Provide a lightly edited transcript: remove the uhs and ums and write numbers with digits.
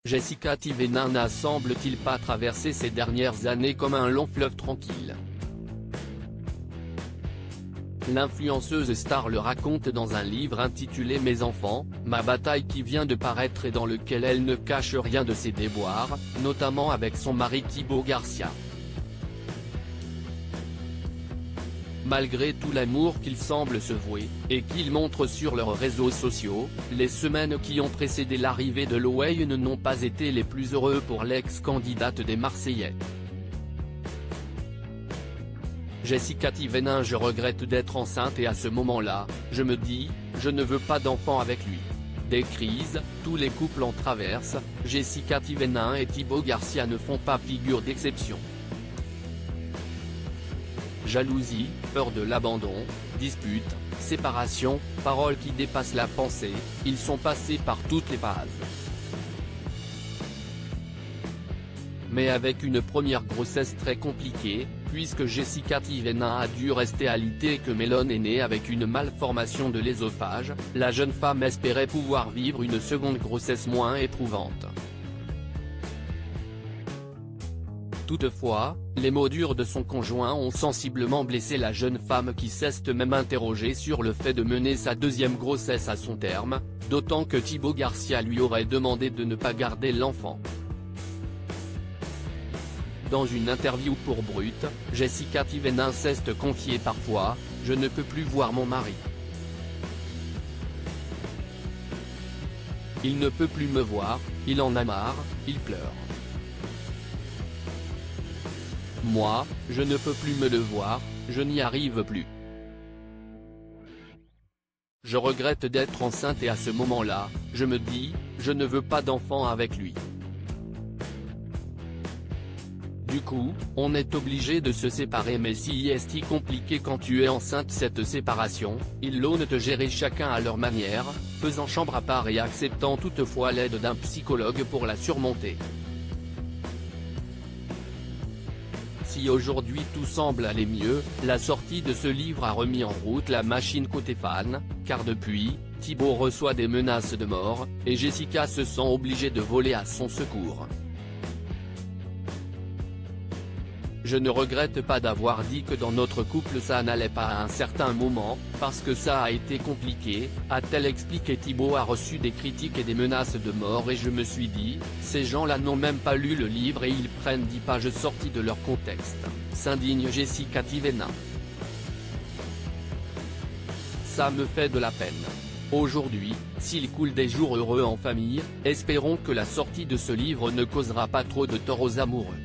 Jessica Thivenin n'a semble-t-il pas traversé ces dernières années comme un long fleuve tranquille. L'influenceuse star le raconte dans un livre intitulé Mes enfants, ma bataille qui vient de paraître et dans lequel elle ne cache rien de ses déboires, notamment avec son mari Thibaut Garcia. Malgré tout l'amour qu'ils semblent se vouer, et qu'ils montrent sur leurs réseaux sociaux, les semaines qui ont précédé l'arrivée de l'OL n'ont pas été les plus heureux pour l'ex-candidate des Marseillais. Jessica Thivenin: je regrette d'être enceinte et à ce moment-là, je me dis, je ne veux pas d'enfant avec lui. Des crises, tous les couples en traversent, Jessica Thivenin et Thibaut Garcia ne font pas figure d'exception. Jalousie, peur de l'abandon, disputes, séparation, paroles qui dépassent la pensée, ils sont passés par toutes les phases. Mais avec une première grossesse très compliquée, puisque Jessica Thivenin a dû rester alitée et que Mélone est née avec une malformation de l'œsophage, la jeune femme espérait pouvoir vivre une seconde grossesse moins éprouvante. Toutefois, les mots durs de son conjoint ont sensiblement blessé la jeune femme qui s'est même interrogée sur le fait de mener sa deuxième grossesse à son terme, d'autant que Thibaut Garcia lui aurait demandé de ne pas garder l'enfant. Dans une interview pour Brut, Jessica Thivenin s'est confiée parfois, « Je ne peux plus voir mon mari. Il ne peut plus me voir, il en a marre, il pleure. Moi, je ne peux plus me le voir, je n'y arrive plus. Je regrette d'être enceinte et à ce moment-là, je me dis, je ne veux pas d'enfant avec lui. Du coup, on est obligé de se séparer mais si est compliqué quand tu es enceinte cette séparation, ils l'ont de gérer chacun à leur manière, faisant chambre à part et acceptant toutefois l'aide d'un psychologue pour la surmonter. Si aujourd'hui tout semble aller mieux, la sortie de ce livre a remis en route la machine côté fan, car depuis, Thibaut reçoit des menaces de mort, et Jessica se sent obligée de voler à son secours. Je ne regrette pas d'avoir dit que dans notre couple ça n'allait pas à un certain moment, parce que ça a été compliqué, a-t-elle expliqué. Thibaut a reçu des critiques et des menaces de mort et je me suis dit, ces gens-là n'ont même pas lu le livre et ils prennent 10 pages sorties de leur contexte, s'indigne Jessica Thivenin. Ça me fait de la peine. Aujourd'hui, s'il coule des jours heureux en famille, espérons que la sortie de ce livre ne causera pas trop de tort aux amoureux.